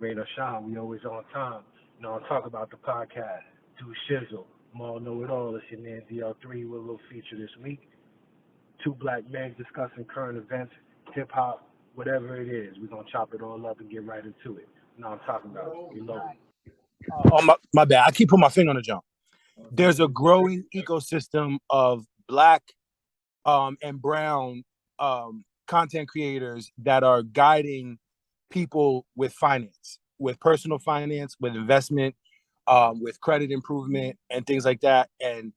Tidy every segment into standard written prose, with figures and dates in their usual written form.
Rain or shine, we always on time. I'll talk about the podcast. Do Shizzle. Maul Know It All. It's your man DL3 with a little feature this week. Two black men discussing current events, hip hop, whatever it is. We're going to chop it all up and get right into it. I'm talking about. You know. My bad. I keep putting my finger on the jump. There's a growing ecosystem of black and brown content creators that are guiding people with finance, with personal finance, with investment, with credit improvement and things like that, and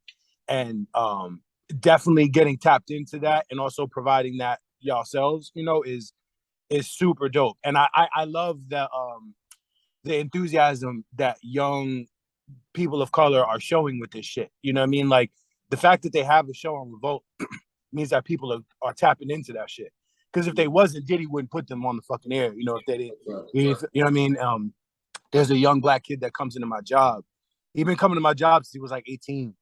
definitely getting tapped into that, and also providing that yourselves, is super dope. And I love the enthusiasm that young people of color are showing with this shit. You know what I mean? Like the fact that they have a show on Revolt means that people are tapping into that shit. Because if they wasn't, Diddy wouldn't put them on the fucking air. If they didn't, you know what I mean? There's a young black kid that comes into my job. He been coming to my job since he was like 18.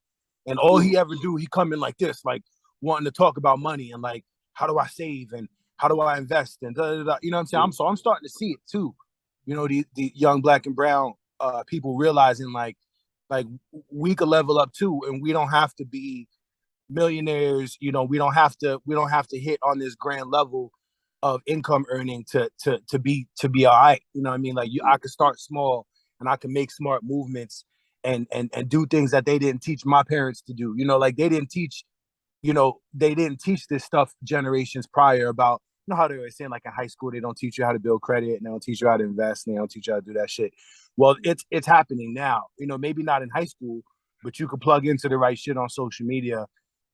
And all he ever do, he come in like this, like wanting to talk about money and like, how do I save and how do I invest and da, da, da. You know what I'm saying? I'm starting to see it too. The young black and brown people realizing like we could level up too, and we don't have to be millionaires. We don't have to hit on this grand level of income earning to be all right. You know what I mean? Like I could start small and I can make smart movements and do things that they didn't teach my parents to do. Like they didn't teach this stuff generations prior about, how they were saying, like in high school, they don't teach you how to build credit and they don't teach you how to invest and they don't teach you how to do that shit. Well, it's happening now, maybe not in high school, but you can plug into the right shit on social media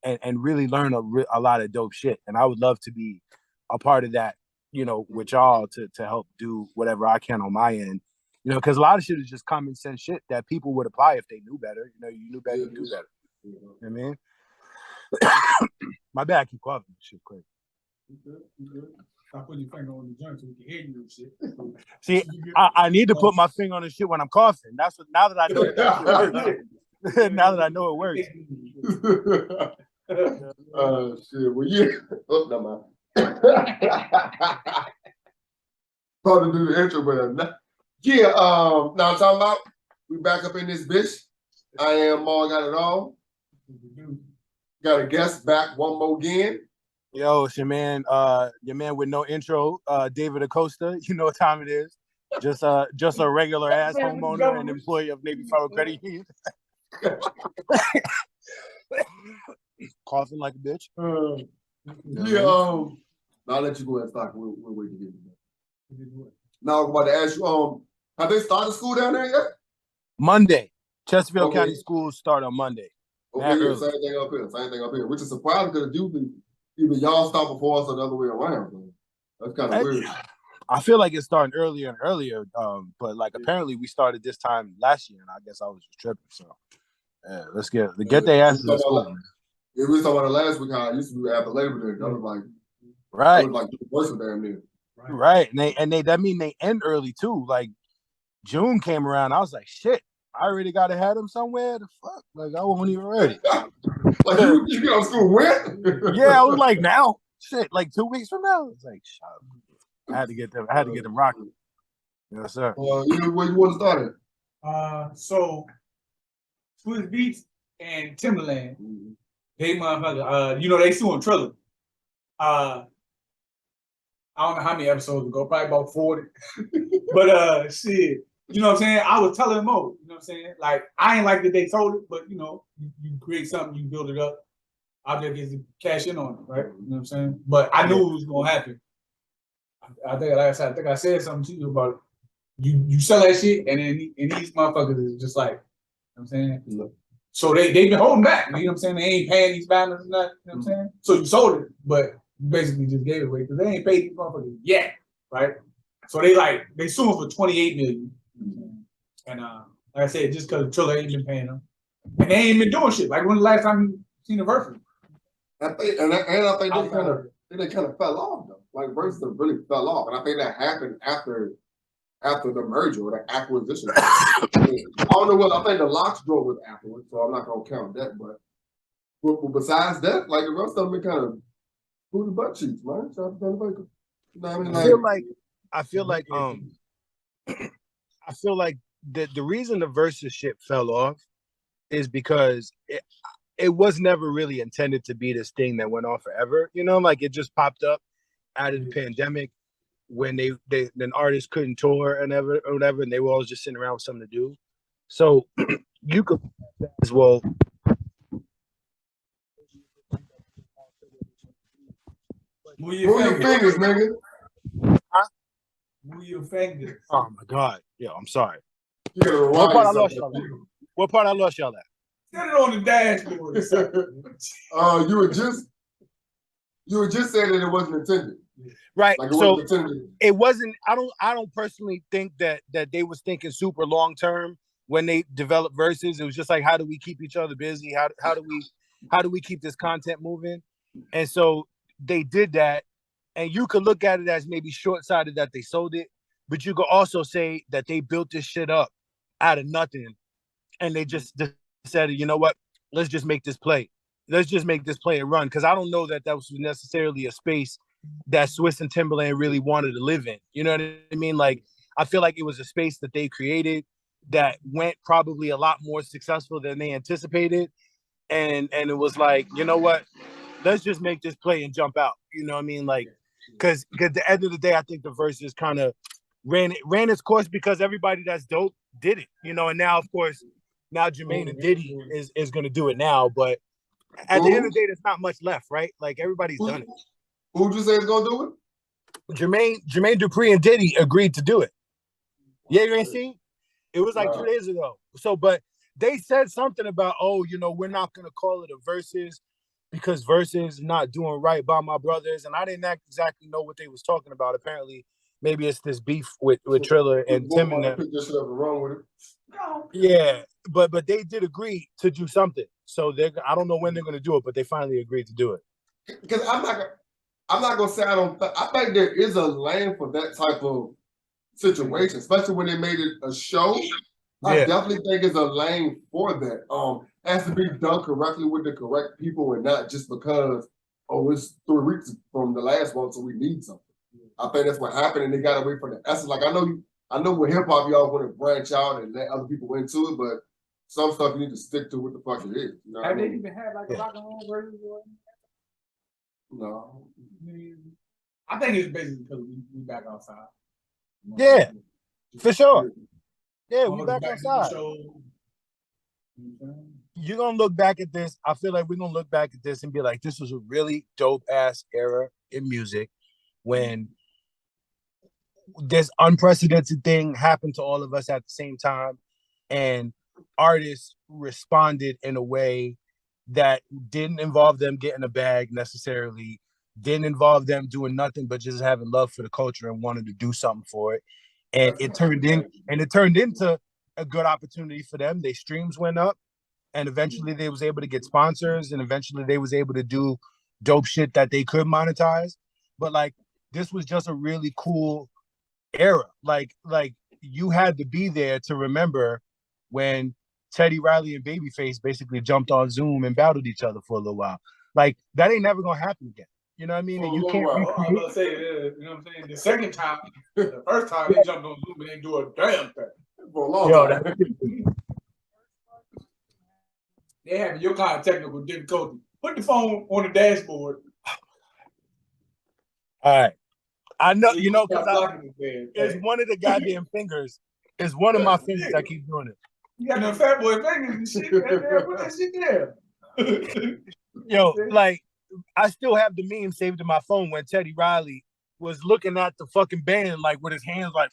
and really learn a lot of dope shit. And I would love to be a part of that, with y'all to help do whatever I can on my end, because a lot of shit is just common sense shit that people would apply if they knew better. You knew better, you do better. You know what I mean? My bad, I keep coughing. Shit, quick. Stop putting your finger on the joint so we can hear you and shit. See, I need to put my finger on the shit when I'm coughing. That's what. Now that I know now that I know it works. Shit. Well, yeah. Oh, no, man. Probably do the intro, but yeah. Now I'm talking about we back up in this bitch. I am Maul Got It All. Got a guest back one more again. Yo, it's your man with no intro, David Acosta. You know what time it is. Just a regular ass homeowner and employee of Navy Federal Credit Union. Coughing like a bitch. Yeah. I'll let you go ahead and start. We'll wait to get you. Now I'm about to ask you. Have they started school down there yet? Monday. Chesterfield County schools start on Monday. Okay, yeah, same thing up here. Which is surprising because usually either y'all start before us or the other way around. So that's kind of weird. I feel like it's starting earlier and earlier, but like apparently we started this time last year, and I guess I was just tripping. So yeah, let's get their asses to school. Yeah, we was talking about it last week how it used to be after Labor Day. That was like right, that was like worse than there. Right, and they that mean they end early too. Like June came around, I was like, shit, I already got to have them somewhere. The fuck, like I wasn't even ready. Like you get out of school when? Yeah, I was like, now, shit, like 2 weeks from now. It's like, shut up. I had to get them rocking. Yes, sir. Where you want to start at? So Swiss Beats and Timberland, they motherfucker, they suing Triller. I don't know how many episodes ago, probably about 40. But shit, you know what I'm saying? I was telling Mo, you know what I'm saying? Like, I ain't like that they told it, but you create something, you build it up. I'll just get to cash in on it, right? You know what I'm saying? But I knew it was gonna happen. I think I said something to you about it. You sell that shit, and these motherfuckers is just like, you know what I'm saying? Look. So they been holding back, you know what I'm saying? They ain't paying these banners and that, you know what I'm saying? So you sold it, but you basically just gave it away because they ain't paid these motherfuckers yet, right? So they suing for $28 million. And like I said, just because Triller ain't been paying them. And they ain't been doing shit. Like when the last time you seen a Versus? I think they kind of fell off though. Like Versus really fell off. And I think that happened after the merger or the acquisition. I don't know what I think the locks drove was afterwards, so I'm not gonna count that, but besides that, like the rest of them been kind of booty butt cheeks, man. Shout out to Baker. You know what I mean? I feel like I feel like the reason the versus shit fell off is because it was never really intended to be this thing that went on forever. You know, like it just popped up out of the pandemic when then artists couldn't tour and whatever, and they were all just sitting around with something to do. So you could as well. Move your fingers, nigga. Huh? Move your fingers. Oh my god, yo, I'm sorry. What part I lost y'all at? What part I lost y'all at? Get it on the dashboard. You were just saying that it wasn't intended. Right. Like so it wasn't. I don't personally think that they was thinking super long term when they developed verses. It was just like, how do we keep each other busy? How do we keep this content moving? And so they did that. And you could look at it as maybe short-sighted that they sold it, but you could also say that they built this shit up out of nothing, and they just decided, you know what? Let's just make this play. Let's just make this play and run. Because I don't know that was necessarily a space that Swiss and Timberland really wanted to live in. You know what I mean? Like, I feel like it was a space that they created that went probably a lot more successful than they anticipated. And it was like, you know what? Let's just make this play and jump out. You know what I mean? Like, because at the end of the day, I think the verses kind of ran its course because everybody that's dope did it. You know, and now, of course, Jermaine and Diddy is going to do it now. But at the end of the day, there's not much left, right? Like, everybody's done it. Who'd you say is going to do it? Jermaine Dupri and Diddy agreed to do it. Yeah, you ain't seen? It was like 2 days ago. So, but they said something about, we're not going to call it a versus because versus not doing right by my brothers. And I didn't exactly know what they was talking about. Apparently, maybe it's this beef with Triller and Tim and them. Wrong with it. Yeah, but they did agree to do something. So I don't know when they're going to do it, but they finally agreed to do it. Because I'm not gonna say I think there is a lane for that type of situation, especially when they made it a show. Yeah. I definitely think there's a lane for that. It has to be done correctly with the correct people and not just because it's 3 weeks from the last one, so we need something. I think that's what happened, and they got away from the essence. Like I know with hip hop y'all want to branch out and let other people into it, but some stuff you need to stick to what the fuck it is. You know have they even had like a rock and roll version? No. I think it's basically because we back outside. Yeah, for sure. Yeah, we back outside. You're going to look back at this. I feel like we're going to look back at this and be like, this was a really dope-ass era in music when this unprecedented thing happened to all of us at the same time, and artists responded in a way that didn't involve them getting a bag necessarily, didn't involve them doing nothing but just having love for the culture and wanted to do something for it. And it turned into a good opportunity for them. Their streams went up, and eventually they was able to get sponsors, and eventually they was able to do dope shit that they could monetize. But like, this was just a really cool era. Like you had to be there to remember when Teddy Riley and Babyface basically jumped on Zoom and battled each other for a little while. Like, that ain't never gonna happen again. You know what I mean? And you can't. I'm about to say, you know what I'm saying? The second time, the first time they jumped on Zoom and didn't do a damn thing for a long time. They have your kind of technical difficulty. Put the phone on the dashboard. All right. I know, because it's one of the goddamn fingers. It's one of my fingers that keep doing it. You got them fat boy fingers and shit. Put that shit there. Yo, like, I still have the meme saved in my phone when Teddy Riley was looking at the fucking band, like, with his hands, like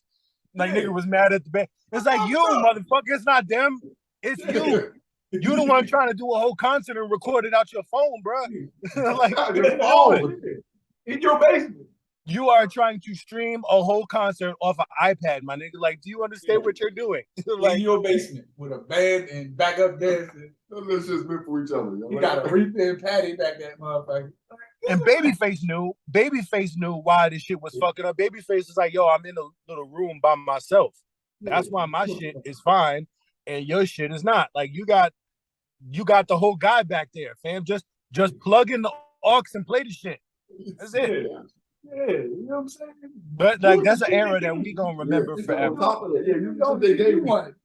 nigga was mad at the band. It's like, you, motherfucker, it's not them. It's you. You the one trying to do a whole concert and record it out your phone, bro. Like, in your basement. You are trying to stream a whole concert off an iPad, my nigga. Like, do you understand what you're doing? Like, in your basement with a band and backup dancing. Let's just meant for each other. You got a Aretha and Patty back that motherfucker. And Babyface knew why this shit was fucking up. Babyface was like, yo, I'm in a little room by myself. That's why my shit is fine and your shit is not. Like, you got the whole guy back there, fam. Just plug in the aux and play the shit. That's it. Yeah, you know what I'm saying? But like that's an era that we gonna remember On forever. top of that, yeah, you know They they gave me. want it.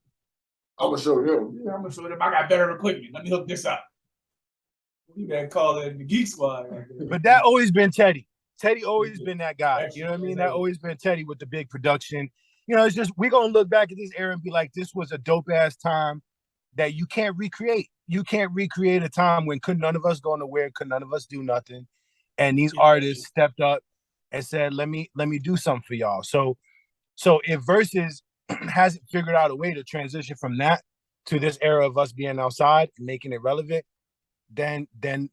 I'm gonna show them. Yeah, I'm gonna show them I got better equipment. Let me hook this up. You better call it the Geek Squad. But that always been Teddy. Teddy always been that guy. You know what I mean? That always been Teddy with the big production. You know, it's just we're gonna look back at this era and be like, this was a dope ass time that you can't recreate. You can't recreate a time when could none of us go nowhere, could none of us do nothing. And these artists stepped up and said, let me do something for y'all. So if Versus hasn't figured out a way to transition from that to this era of us being outside and making it relevant, then they're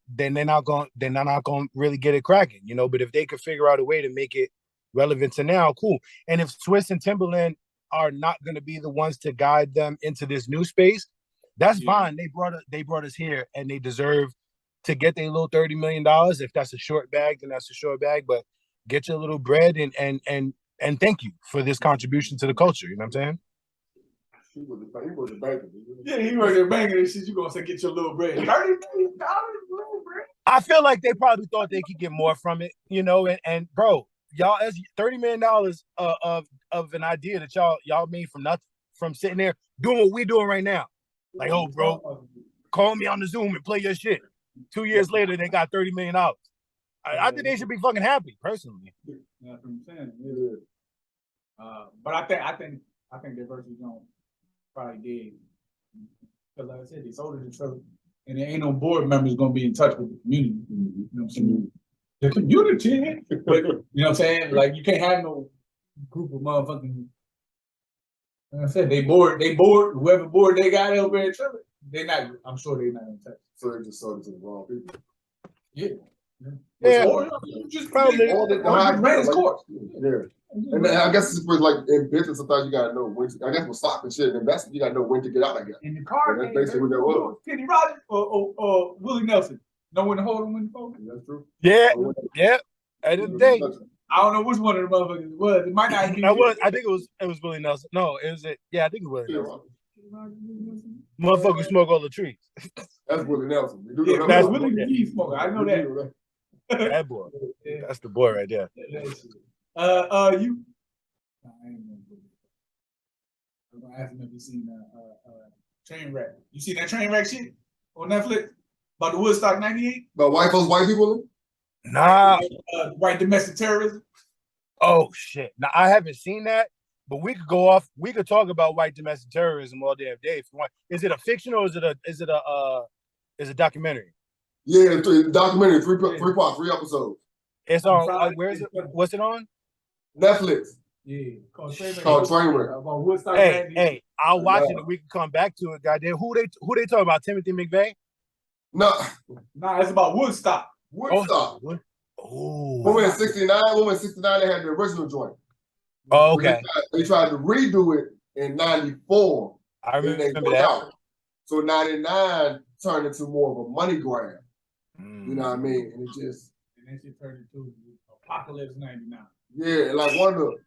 not going to really get it cracking, you know. But if they could figure out a way to make it relevant to now, cool. And if Swiss and Timberland are not going to be the ones to guide them into this new space, that's fine. They brought us here, and they deserve to get their little $30 million. If that's a short bag, then that's a short bag. But get your little bread and thank you for this contribution to the culture. You know what I'm saying? He was a banker. Yeah, he was there banging and shit. You gonna say get your little bread? $30 million, little bread. I feel like they probably thought they could get more from it, you know. And bro, y'all, as $30 million of an idea that y'all made from nothing, from sitting there doing what we doing right now. Like, oh, bro, call me on the Zoom and play your shit. 2 years later, they got $30 million. I think they should be fucking happy, personally. That's what I'm saying. Yeah. But I think their versus gonna probably did. Because like I said, they sold it to Trevor, and there ain't no board members gonna be in touch with the community. You know what I'm saying? The community, but you know what I'm saying? Like you can't have no group of motherfucking. Like I said, they bored. Whoever board they got over at Trevor, they not. I'm sure they not in touch. So they just sold it to the wrong people. Yeah, Or you just probably. or just ran his course. Yeah. And I guess it's like in business, sometimes you gotta know when. I guess with stock and shit, investment, you gotta know when to get out. I guess. In the car, that's basically what that was. Kenny Rogers or Willie Nelson. Know when to hold him, when to fold him. That's true. Yeah. At the end of the day, I don't know which one of the motherfuckers it was. It might not be. I think it was Willie Nelson. No, it was it. Yeah, I think it was Willie Nelson. Motherfucker smoke all the trees. That's Willie Nelson. Yeah, that's Willie the weed smoker. I know that. That boy. That's the boy right there. You. I'm gonna ask him if you seen train wreck. You seen that train wreck shit on Netflix about the Woodstock '98? But white people? Nah. White domestic terrorism. Oh shit! Now I haven't seen that, but we could go off. We could talk about white domestic terrorism all damn day if you want. Is it a fiction or is it a documentary? Yeah, documentary, three parts, 3 episodes. It's on. Where is it? What's it on? Netflix. Yeah, called Trainwreck. Hey, I'll watch it and we can come back to it. Goddamn, who they talking about? Timothy McVeigh? No, it's about Woodstock. Woodstock. Oh. When we in '69, they had the original joint. Oh, okay. They tried to redo it in '94. I remember that. Out. So '99 turned into more of a money grab. You know what I mean? And it just. And then she turned into Apocalypse '99. Yeah, like one of the.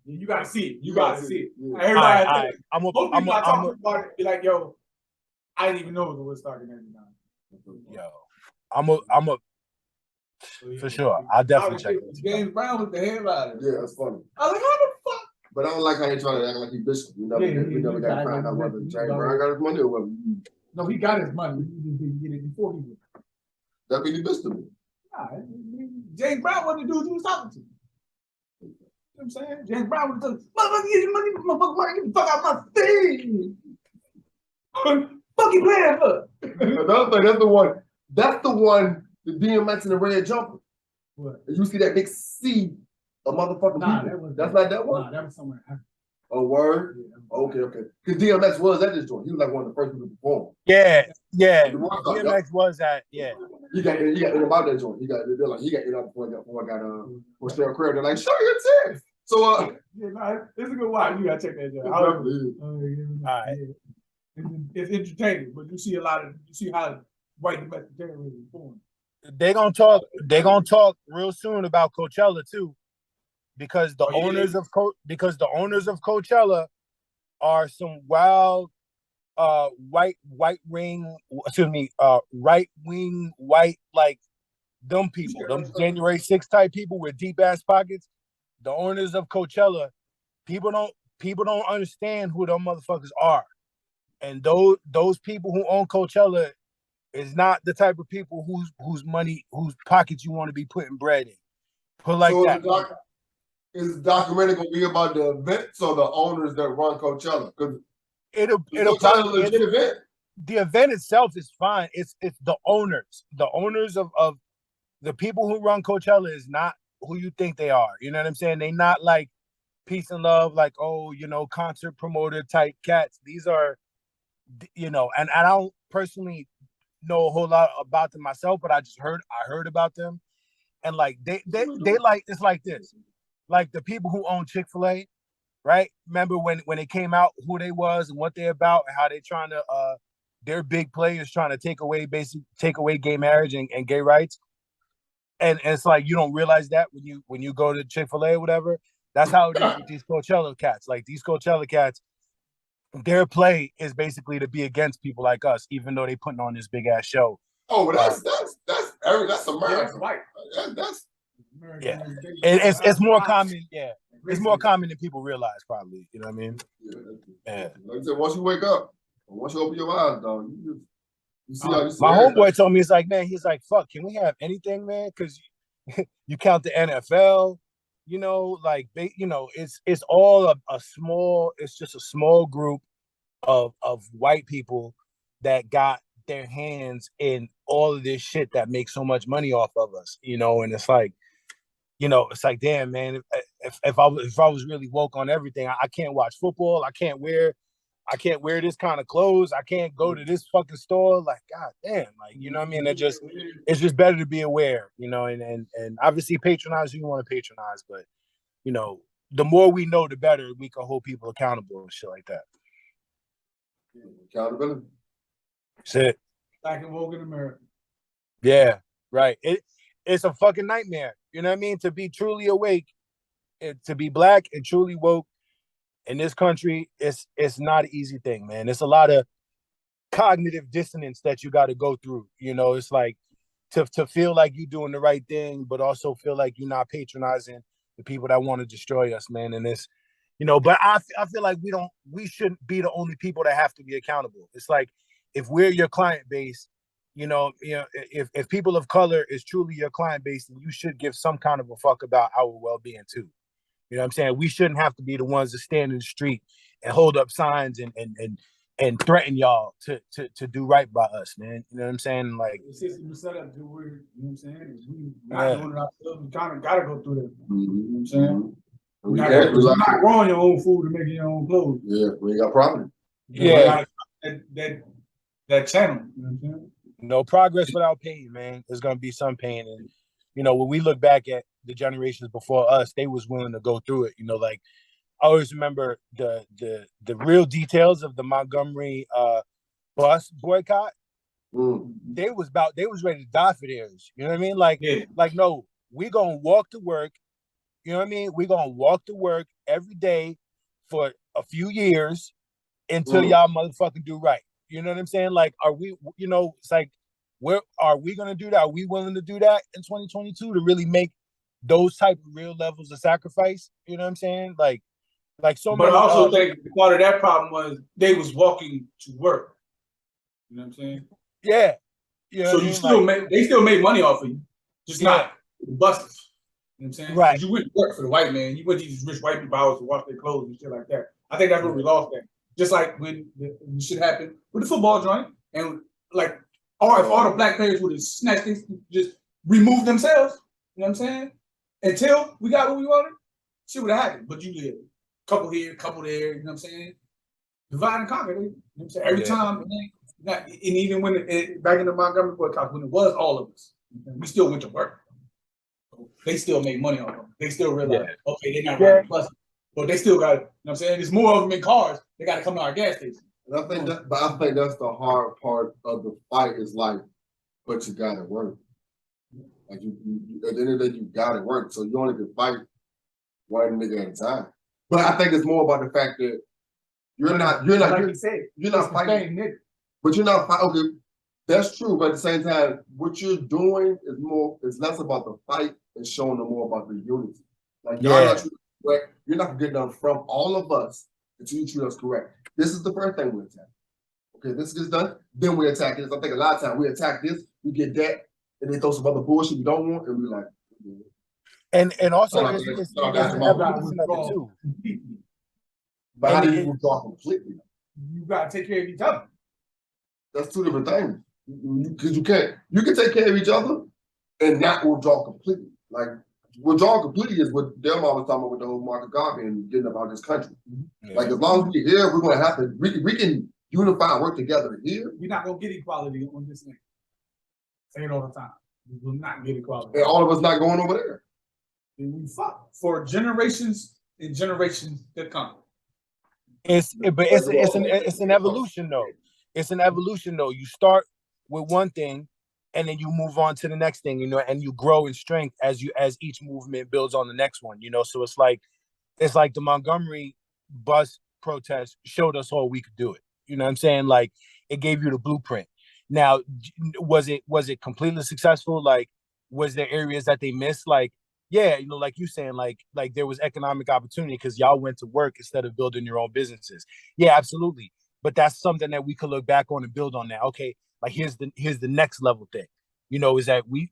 You gotta see it. You gotta see it. Yeah. Everybody, I'm talking about it. Be like, yo, I didn't even know it was starting '99. Yo, I'm a for sure. I'll definitely check it. James Brown was the headliner. Yeah, that's funny. I was like, how the fuck? But I don't like how they trying to act like he bishop. We never got to find out whether James Brown got his money or whether. No, he got his money. He just didn't get it before he did. That means he bishop. Nah, James Brown wasn't the dude he was talking to. You know what I'm saying? James Brown was the motherfucker, get your money, motherfucker, money, get the fuck out of my thing. Fuck you playing for? Another thing, that's the one, the DMX in the red jumper. What? You see that big sea of motherfucking people. That's not that one? Nah, that was somewhere. Oh, word? Yeah, okay. Because DMX was at this joint. He was like one of the first people to perform. Yeah. DMX was at, yeah. He got in about that joint. He got in before I got for Cheryl Craig. They're like, show your tits. So it's a good watch. You gotta check that joint. All right. It's entertaining, but you see how white domestic terrorism is formed. They gonna talk real soon about Coachella too, because the owners of Coachella are some wild right wing white, like them people, them January 6th type people with deep ass pockets, the owners of Coachella, people don't understand who them motherfuckers are. And those people who own Coachella is not the type of people whose money, whose pockets you want to be putting bread in. Put like so that. Is the documentary gonna be about the events or the owners that run Coachella? Because It'll Coachella's probably a legit event. The event itself is fine. It's the owners. The owners of the people who run Coachella is not who you think they are. You know what I'm saying? They not like peace and love, like, oh, you know, concert promoter type cats. These are, you know, and I don't personally know a whole lot about them myself, but I heard about them. And like they like, it's like this. Like the people who own Chick-fil-A, right? Remember when it came out who they was and what they're about and how they trying to they're big players trying to take away gay marriage and gay rights. And it's like you don't realize that when you go to Chick-fil-A or whatever. That's how it is with these Coachella cats. Like these Coachella cats, their play is basically to be against people like us, even though they putting on this big ass show. Oh, but that's America. Yeah, that's white. That's yeah. It's more common. Yeah, it's more common than people realize, probably. You know what I mean? Yeah. Like I said, once you wake up, once you open your eyes, dog, you see how you see. My homeboy told me, he's like, man, he's like, fuck, can we have anything, man? Because you count the NFL, you know, like you know, it's all a small, it's just a small group of white people that got their hands in all of this shit that makes so much money off of us, you know, and it's like, you know, it's like, damn, man, if I was really woke on everything, I can't watch football, I can't wear this kind of clothes, I can't go to this fucking store, like, god damn, like, you know what I mean? It's just better to be aware, you know, and obviously patronize who you want to patronize, but you know, the more we know, the better we can hold people accountable and shit like that. Accountability. That's it. Black and woke in America. Yeah, right. It's a fucking nightmare. You know what I mean? To be truly awake, to be black and truly woke in this country, it's not an easy thing, man. It's a lot of cognitive dissonance that you got to go through. You know, it's like to feel like you're doing the right thing, but also feel like you're not patronizing the people that want to destroy us, man. And it's, you know, but I feel like we shouldn't be the only people that have to be accountable. It's like, if we're your client base, you know, if people of color is truly your client base, then you should give some kind of a fuck about our well-being too. You know what I'm saying? We shouldn't have to be the ones that stand in the street and hold up signs and threaten y'all to do right by us, man. You know what I'm saying? Like, the system is set up to where, you know what I'm saying? We not doing it ourselves. We kind of gotta go through that. You know what I'm saying? You're not growing your own food and making your own clothes. Yeah, we got property. Yeah. That channel. You know what I'm saying? No progress without pain, man. There's gonna be some pain, and you know, when we look back at the generations before us, they was willing to go through it. You know, like I always remember the real details of the Montgomery bus boycott. They was ready to die for theirs. You know what I mean? Like, like, no, we gonna walk to work. You know what I mean? We're gonna walk to work every day for a few years until y'all motherfucking do right. You know what I'm saying? Like, are we, you know, it's like, where are we gonna do that? Are we willing to do that in 2022 to really make those type of real levels of sacrifice? You know what I'm saying? Like so but many. I also think part of that problem was they was walking to work. You know what I'm saying? Yeah. You know so you still they still made money off of you, just not the buses. You know what I'm saying? Right. You went to work for the white man. You went to these rich white people houses to wash their clothes and shit like that. I think that's where we lost that. Just like when the shit happened with the football joint, and like, if all the black players would have snatched things, just removed themselves. You know what I'm saying? Until we got what we wanted, shit would have happened. But you did couple here, couple there. You know what I'm saying? Divide and conquer. You know what I'm saying? Every time, and even when back in the Montgomery boycott, when it was all of us, we still went to work. They still make money on them. They still realize, okay, they're not riding buses, but they still got, you know what I'm saying? There's more of them in cars. They got to come to our gas station. And I think that's the hard part of the fight is like, but you got to work. Like you at the end of the day, you got to work. So you only can fight one nigga at a time. But I think it's more about the fact that you're not fighting. But you're not fighting. Okay, That's true, but at the same time, what you're doing is less about the fight and showing them more about the unity. Like y'all not treating us correct. You're not gonna get done from all of us until you treat us correct. This is the first thing we attack. Okay, this gets done, then we attack this. I think a lot of times we attack this, we get that, and they throw some other bullshit we don't want, and we're like, and also So, it's that's an about evolution of it too. but how And do you withdraw completely? You gotta take care of each other. That's two different things. Because you can take care of each other and not withdraw completely. Like withdraw completely is what them always talking about with the whole Marcus Garvey and getting about this country. Yeah. Like as long as we're here, we're gonna have to we can unify and work together here. We're not gonna get equality on this thing. Say it all the time. We will not get equality. And all of us not going over there. And we fought for generations and generations to come. It's an evolution though. It's an evolution though. You start with one thing and then you move on to the next thing, you know, and you grow in strength as each movement builds on the next one, you know. So it's like the Montgomery bus protest showed us all we could do it. You know what I'm saying? Like it gave you the blueprint. Now, was it completely successful? Like, was there areas that they missed? Like, yeah, you know, like you saying, like there was economic opportunity because y'all went to work instead of building your own businesses. Yeah, absolutely. But that's something that we could look back on and build on now. Okay, like here's the next level thing. You know, is that we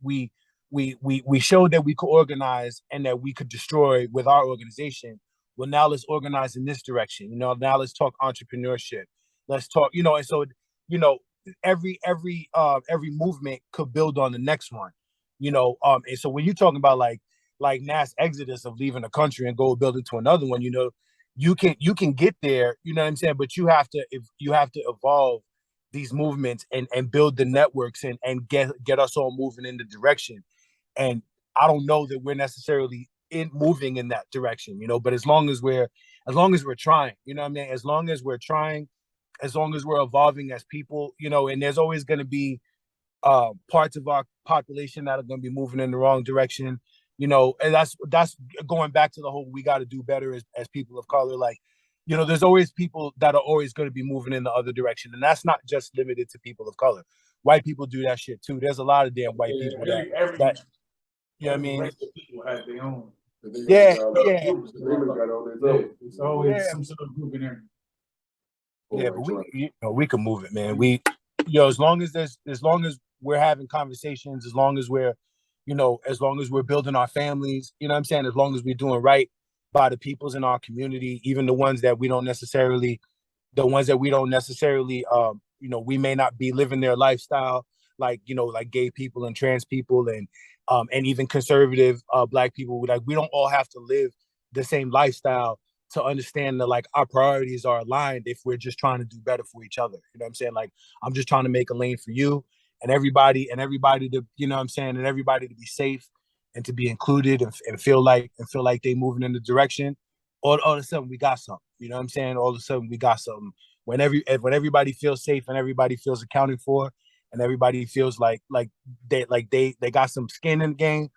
showed that we could organize and that we could destroy with our organization. Well, now let's organize in this direction. You know, now let's talk entrepreneurship. Let's talk, you know, and so, you know, every movement could build on the next one, you know. And so when you're talking about like mass exodus of leaving a country and go build into another one, you know, you can get there, you know what I'm saying, but you have to evolve these movements and build the networks and get us all moving in the direction. And I don't know that we're necessarily moving in that direction, you know, but as long as we're trying, you know what I mean, as long as we're trying, as long as we're evolving as people, you know. And there's always going to be parts of our population that are going to be moving in the wrong direction, you know. And that's going back to the whole we got to do better as people of color. Like, you know, there's always people that are always going to be moving in the other direction, and that's not just limited to people of color. White people do that shit too. There's a lot of damn white people that you know what I mean. People have their own. Yeah. It's always some sort of group in there. Yeah, but we can move it, man. As long as we're having conversations, as long as we're, you know, as long as we're building our families, you know what I'm saying, as long as we're doing right by the peoples in our community, even the ones that we don't necessarily, you know, we may not be living their lifestyle, like, you know, like gay people and trans people and even conservative Black people. Like, we don't all have to live the same lifestyle to understand that like our priorities are aligned if we're just trying to do better for each other. You know what I'm saying? Like, I'm just trying to make a lane for you and everybody to, you know what I'm saying, and everybody to be safe and to be included and feel like they moving in the direction. All of a sudden we got something. You know what I'm saying? All of a sudden we got something. When everybody feels safe and everybody feels accounted for and everybody feels like they got some skin in the game,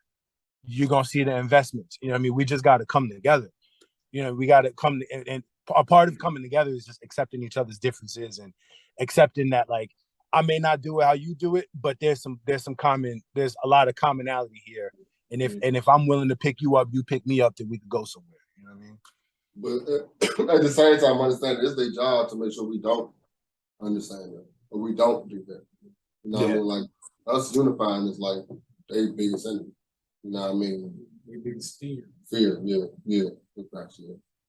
you're gonna see the investments. You know what I mean? We just gotta come together. You know, we got to come and a part of coming together is just accepting each other's differences and accepting that, like, I may not do it how you do it, but there's a lot of commonality here. And if I'm willing to pick you up, you pick me up, then we could go somewhere. You know what I mean? But at the same time, understand it's their job to make sure we don't understand that or we don't do that. You know what I mean? Like us unifying is like their biggest enemy. You know what I mean? Their biggest fear. Fear, yeah.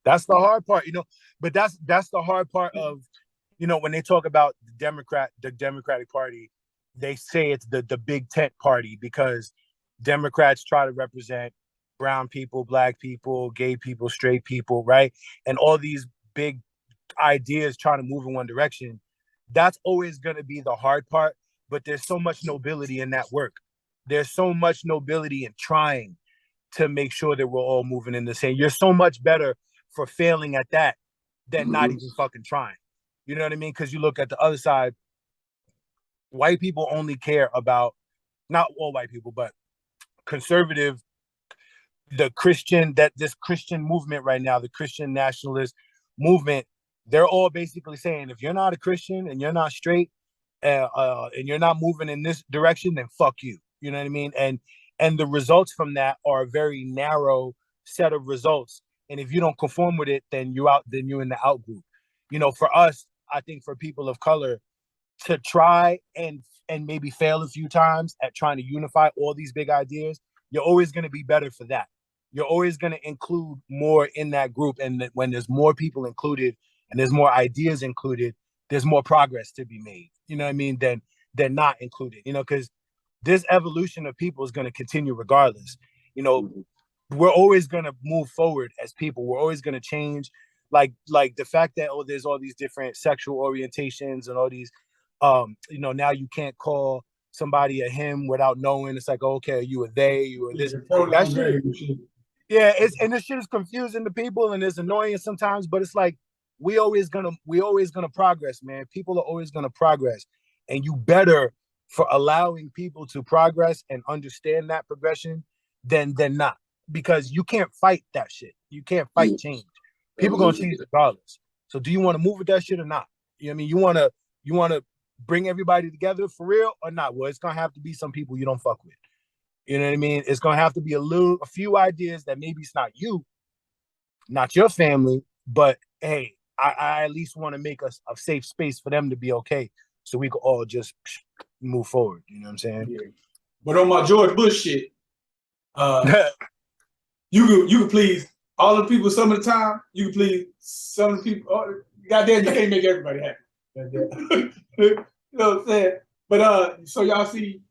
That's the hard part, you know. But that's the hard part of, you know, when they talk about the Democratic Party, they say it's the big tent party because Democrats try to represent brown people, Black people, gay people, straight people, right? And all these big ideas trying to move in one direction. That's always going to be the hard part. But there's so much nobility in that work. There's so much nobility in trying to make sure that we're all moving in the same. You're so much better for failing at that than not even fucking trying. You know what I mean? Because you look at the other side, white people only care about, not all white people, but conservative, this Christian movement right now, the Christian nationalist movement, they're all basically saying, if you're not a Christian and you're not straight, and you're not moving in this direction, then fuck you. You know what I mean? And the results from that are a very narrow set of results. And if you don't conform with it, then you're out. Then you're in the out group. You know, for us, I think for people of color to try and maybe fail a few times at trying to unify all these big ideas, you're always going to be better for that. You're always going to include more in that group, and when there's more people included and there's more ideas included, there's more progress to be made. You know what I mean? Than not included. You know, because this evolution of people is going to continue regardless. You know, we're always going to move forward as people. We're always going to change. Like the fact that there's all these different sexual orientations and all these, you know, now you can't call somebody a him without knowing. It's like, okay, you a they, you are this. That shit. Yeah, and this shit is confusing to people and it's annoying sometimes, but it's like we always gonna progress, man. People are always gonna progress, and you better for allowing people to progress and understand that progression than not, because you can't fight that shit. You can't fight change. People gonna change regardless. So do you want to move with that shit or not? You know what I mean? You wanna bring everybody together for real or not? Well, it's gonna have to be some people you don't fuck with. You know what I mean? It's gonna have to be a few ideas that maybe it's not you, not your family, but hey, I at least want to make a safe space for them to be okay, so we could all just move forward. You know what I'm saying? Yeah. But on my George Bush shit, you could please all the people some of the time. You can please some of the people. Oh, goddamn, you can't make everybody happy. You know what I'm saying? But so y'all see.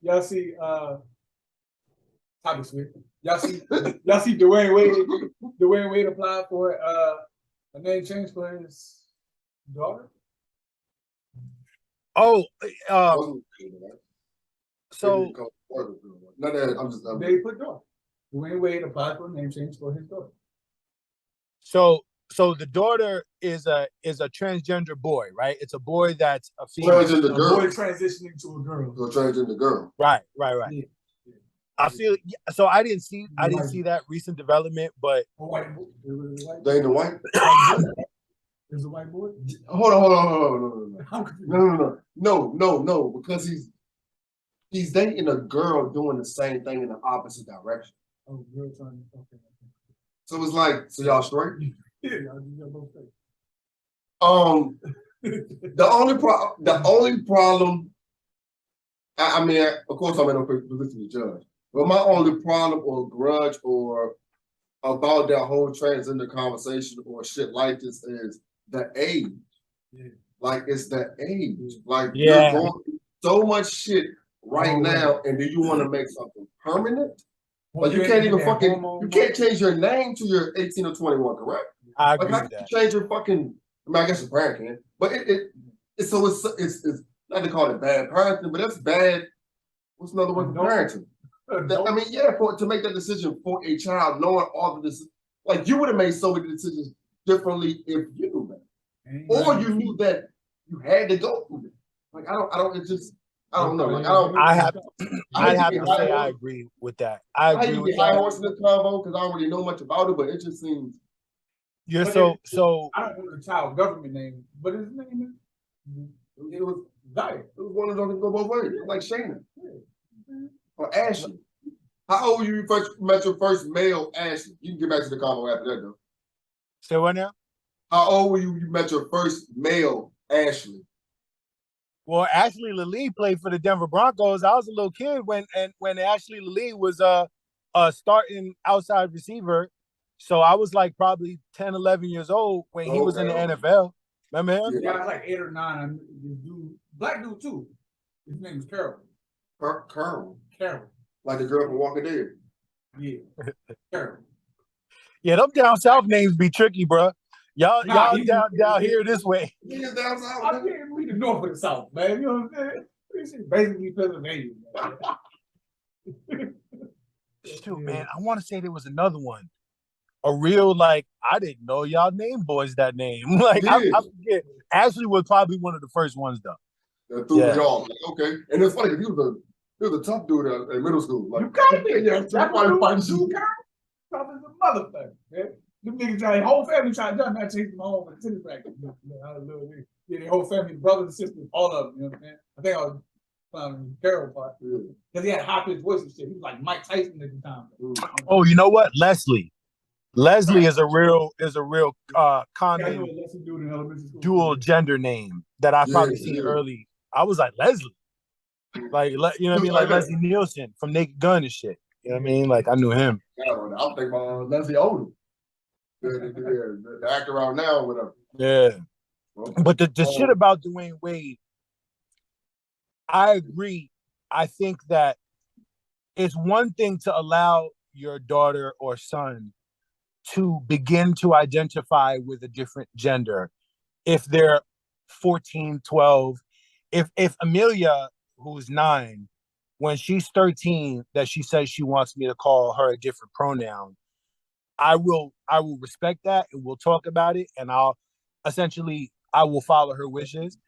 Topic switch. Y'all see Dwayne Wade applied for a name change for his daughter. Oh, so They put daughter. Dwayne Wade applied for a name change for his daughter. So the daughter is a transgender boy, right? It's a boy that's a female. Transgender girl. Boy transitioning to a girl. So transgender girl. Right. Yeah. I feel so. I didn't see that recent development, but Dana White. Is a white boy? Hold on. No, because he's dating a girl doing the same thing in the opposite direction. Oh, girl trying. Okay. So it's like, so y'all straight? Yeah, y'all both straight. The only problem. I mean, of course, I'm in no position to judge. But my only problem or grudge or about that whole transgender conversation or shit like this is the age. Yeah. Like, it's the age. Like, you're going through so much shit right now, and do you want to make something permanent? Like, you can't even you can't change your name to your 18 or 21, correct? I agree with that. You change your fucking, I mean, I guess your parent can, but it's not to call it bad parenting, but that's bad. What's another word for parenting? I mean, to make that decision for a child, knowing all of this, like, you would have made so many decisions differently if you knew that, or you knew that you had to go through it. Like, I don't know. Like, I have to say I agree with that. I agree with that. High horse in this convo because I don't really know much about it, but it just seems. Yeah. So I don't know the child government name, but his name is. It was Zaya. It was one of those that go both ways, like Shayna. Or Ashley. How old were you first met your first male Ashley? You can get back to the combo after that though. Say what now? How old were you met your first male Ashley? Well, Ashley Lilly played for the Denver Broncos. I was a little kid when Ashley Lilly was starting outside receiver. So I was like probably 10, 11 years old when he was in the NFL. Remember him? Yeah, I was like 8 or 9. Black dude too. His name is Carol. Carol. Like the girl from Walking Dead. Yeah. Carol. Yeah, them down south names be tricky, bro. Y'all down here this way. He's down south. I can't read the north or the south, man. You know what I'm saying? Basically Pennsylvania. Shoot, man, I want to say there was another one. A real, like, I didn't know y'all named boys that name. Like, I forget. Ashley was probably one of the first ones, though. That threw me off. Like, okay. And it's funny because he was a tough dude in middle school. Like, you got it. That's why you fight shoe, Carl. Tough as a motherfucker, man. Them niggas try, the whole family tried to jump, not chase them home for the tennis practice. Yeah, the whole family, brothers and sisters, all of them, you know what I'm saying? I think I was Carol part. Because he had high pitched voice and shit. He was like Mike Tyson at the time. Oh, you know what? Leslie is a real common dual gender name that I've probably seen early. I was like, Leslie. Like, you know what I mean? Like Leslie Nielsen from Naked Gun and shit. You know what I mean? Like, I knew him. I'm thinking about Leslie Odom. The actor out now, whatever. Yeah. But the shit about Dwayne Wade, I agree. I think that it's one thing to allow your daughter or son to begin to identify with a different gender if they're 14, 12. If Amelia, who's 9, when she's 13, that she says she wants me to call her a different pronoun, I will respect that, and we'll talk about it, and I will follow her wishes,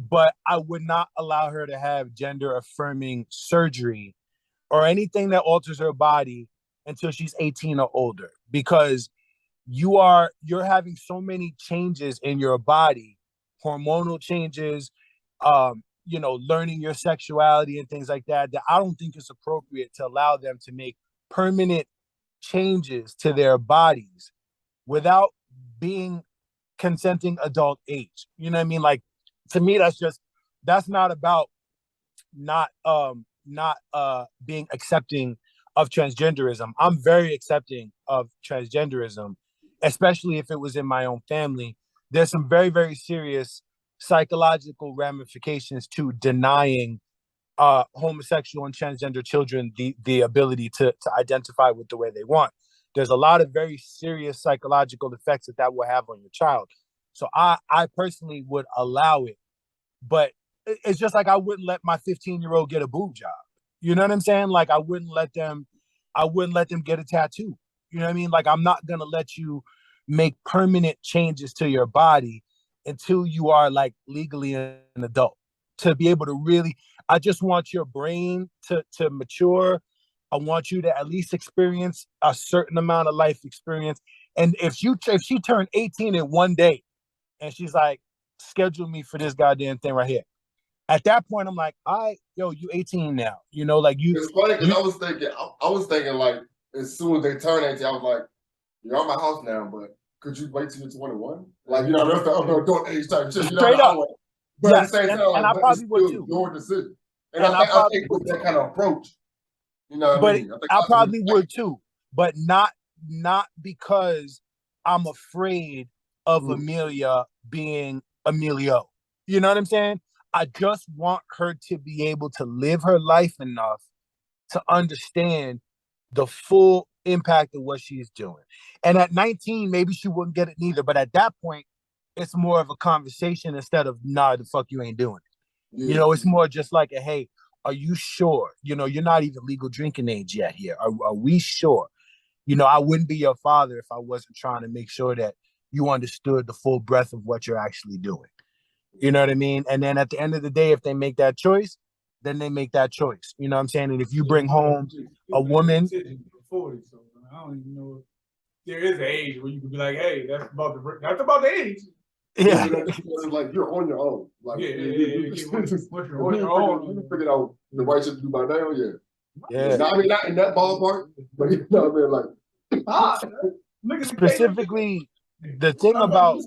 but I would not allow her to have gender affirming surgery or anything that alters her body until she's 18 or older, because you're having so many changes in your body, hormonal changes, learning your sexuality and things like that I don't think it's appropriate to allow them to make permanent changes to their bodies without being consenting adult age. You know what I mean? Like, to me, that's not about not being accepting of transgenderism. I'm very accepting of transgenderism, especially if it was in my own family. There's some very, very serious psychological ramifications to denying homosexual and transgender children the ability to identify with the way they want. There's a lot of very serious psychological effects that will have on your child. So I personally would allow it, but it's just like I wouldn't let my 15-year-old get a boob job. You know what I'm saying? Like, I wouldn't let them get a tattoo. You know what I mean? Like, I'm not gonna let you make permanent changes to your body until you are like legally an adult, to be able to really, I just want your brain to mature. I want you to at least experience a certain amount of life experience. And if she turned 18 in one day and she's like, schedule me for this goddamn thing right here, at that point I'm like, all right, yo, you 18 now. You know, like you. It's funny because I was thinking like, as soon as they turn 18, I was like, you're on my house now, but could you wait till you're 21? Like, you know, that's the adult age type shit. You know, straight up. But at the same time, and I probably would too. Your decision. And I think with that kind of approach, you know what I mean? I probably would too, but not because I'm afraid of Amelia being Emilio. You know what I'm saying? I just want her to be able to live her life enough to understand the full impact of what she's doing. And at 19, maybe she wouldn't get it neither. But at that point, it's more of a conversation instead of, nah, the fuck you ain't doing it. Yeah. You know, it's more just like, hey, are you sure? You know, you're not even legal drinking age yet here. Are we sure? You know, I wouldn't be your father if I wasn't trying to make sure that you understood the full breadth of what you're actually doing. You know what I mean? And then at the end of the day, if they make that choice, then they make that choice. You know what I'm saying? And if you bring home a woman, 40, so I don't even know if there is an age where you could be like, hey, that's about the age. Yeah. It's like you're on your own. Like, yeah. Once you're on your own, you figured out the right shit to do by now, yeah. I mean, not in that ballpark, but you know what I mean? Like, specifically, the thing about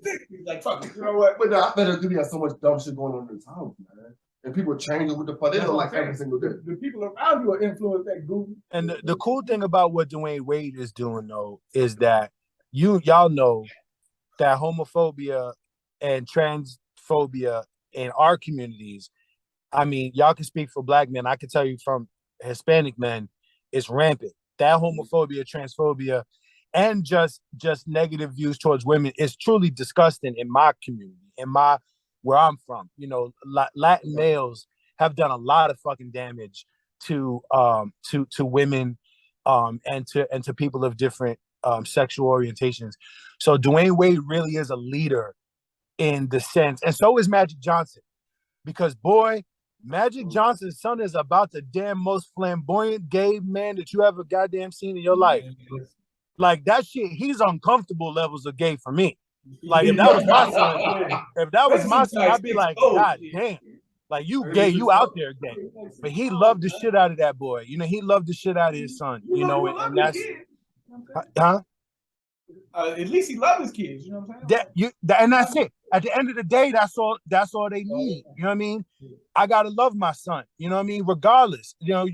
like, fuck, you know what? But I better do have so much dumb shit going on in this house, man. And people changing with the fuck. They don't like every single day. The people around you are influenced that goofy. And the cool thing about what Dwayne Wade is doing, though, is that y'all know that homophobia and transphobia in our communities, I mean, y'all can speak for Black men. I can tell you from Hispanic men, it's rampant. That homophobia, transphobia, and just negative views towards women is truly disgusting in my community, where I'm from. You know, Latin males have done a lot of fucking damage to women, and to people of different sexual orientations. So Dwayne Wade really is a leader in the sense, and so is Magic Johnson, because boy, Magic Johnson's son is about the damn most flamboyant gay man that you ever goddamn seen in your life. Like that shit, he's uncomfortable levels of gay for me. Like if that was my son, I'd be like, God damn. Like you gay, you out there gay. But he loved the shit out of that boy. You know, he loved the shit out of his son. You know, and that's at least he loved his kids. You know what I'm saying? And that's it. At the end of the day, that's all they need. You know what I mean? I gotta love my son. You know what I mean? Regardless, you know,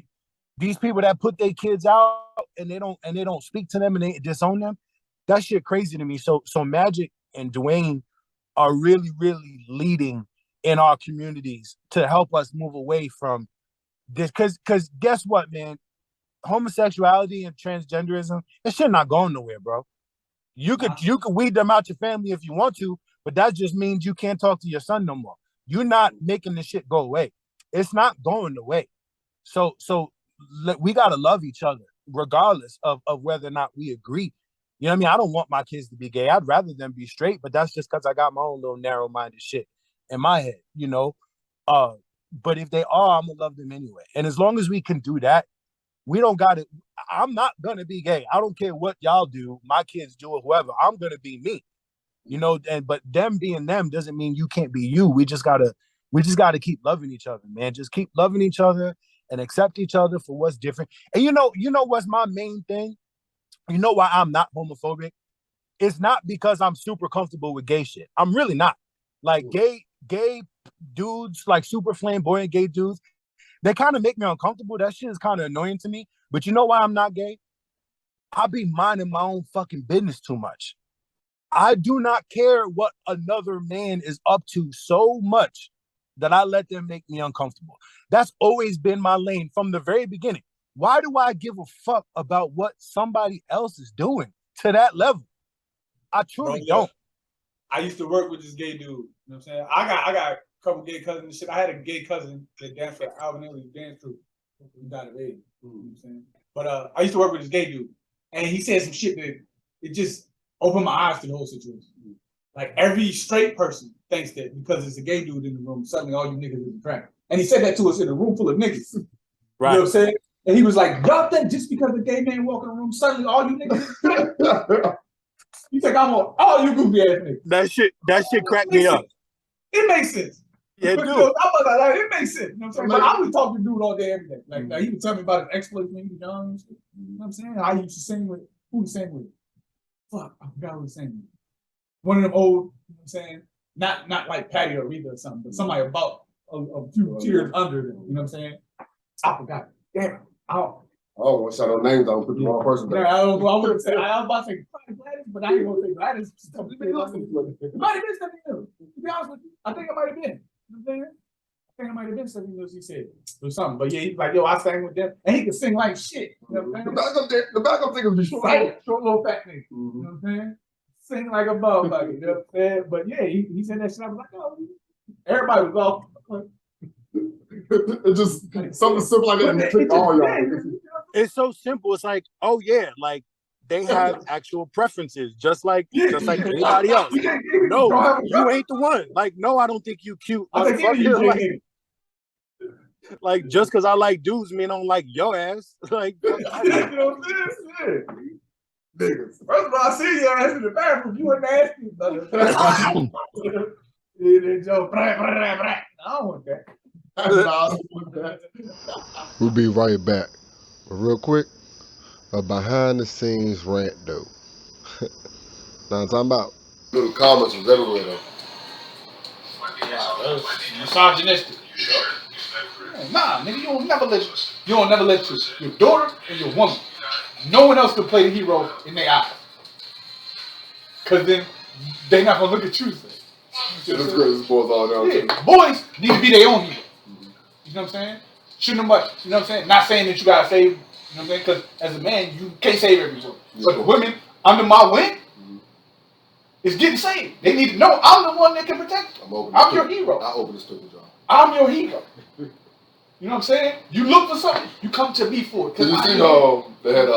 these people that put their kids out and they don't speak to them and they disown them, that shit crazy to me. So Magic and Dwayne are really, really leading in our communities to help us move away from this. Cause guess what, man? Homosexuality and transgenderism, that shit not going nowhere, bro. You could weed them out your family if you want to, but that just means you can't talk to your son no more. You're not making the shit go away. It's not going away. So we gotta love each other regardless of whether or not we agree. You know what I mean? I don't want my kids to be gay. I'd rather them be straight, but that's just because I got my own little narrow-minded shit in my head, you know. But if they are, I'm gonna love them anyway. And as long as we can do that, we don't got it. I'm not gonna be gay. I don't care what y'all do, my kids do, or whoever. I'm gonna be me, you know. But them being them doesn't mean you can't be you. We just gotta keep loving each other, man. Just keep loving each other and accept each other for what's different. And you know what's my main thing? You know why I'm not homophobic? It's not because I'm super comfortable with gay shit. I'm really not. Like gay dudes, like super flamboyant gay dudes, they kind of make me uncomfortable. That shit is kind of annoying to me. But you know why I'm not gay? I be minding my own fucking business too much. I do not care what another man is up to so much that I let them make me uncomfortable. That's always been my lane from the very beginning. Why do I give a fuck about what somebody else is doing to that level? I truly don't. I used to work with this gay dude. You know what I'm saying? I got a couple gay cousins and shit. I had a gay cousin that danced for Alvin Ailey's dance troupe. He died of AIDS. You know what I'm saying? But I used to work with this gay dude. And he said some shit that it just opened my eyes to the whole situation. Like every straight person thinks that because there's a gay dude in the room, suddenly all you niggas is attracted. And he said that to us in a room full of niggas. Right. You know what I'm saying? And he was like, y'all think just because a gay man walk in the room, suddenly all you niggas is attracted? You think I'm on all you goofy ass niggas. That shit cracked me up. It makes sense. Yeah, dude. It makes sense. You know what I'm saying? But I was talking to dude all day, every day. Like he would tell me about his exploits when he was young and shit. You know what I'm saying? I used to sing with who he sang with. Fuck, I forgot who he sang with. One of them old, you know what I'm saying? Not like Patty or Rita or something, but somebody about a few tiers under them. You know what I'm saying? I forgot. Damn. I don't want to shout out names. I don't put the wrong person there. I wouldn't say. I was about to say Gladys, but I ain't gonna say Gladys. It might have been Stephanie Mills. To be honest with you, I think it might have been. You know what I'm saying? I think it might have been Stephanie Mills. He said or something, but yeah, he's like, yo, I sang with them, and he could sing like shit. You know what I'm saying? The backup niggas be short little fat nigga. You know what I'm saying? Sing like a motherfucker. You know what I'm saying? But yeah, he said that shit. I was like, oh, everybody was all. It's just something simple like that and trick all y'all. It's so simple. It's like, oh yeah, like they have actual preferences, just like anybody else. No, you ain't the one. Like, no, I don't think you cute. Like just because I like dudes mean I don't like your ass. Like, you know what I'm saying? Niggas. First of all, I see your ass in the bathroom. You wouldn't ask me about it. I don't want that. We'll be right back. Real quick, a behind the scenes rant though. Now I'm talking about little comments was everywhere though. Wow, misogynistic. Nah, nigga, you don't never let your daughter and your woman, no one else can play the hero in their eyes. Cause then they not gonna look at you. This boys all down. Yeah, boys need to be their own hero. You know what I'm saying? Shouldn't much, you know what I'm saying? Not saying that you gotta save, you know what I'm saying? Because as a man, you can't save everyone. But the women under my wing is getting saved. They need to know I'm the one that can protect them. I'm your hero. I open the stupid job. I'm your hero. You know what I'm saying? You look for something, you come to me for it. Did you see they had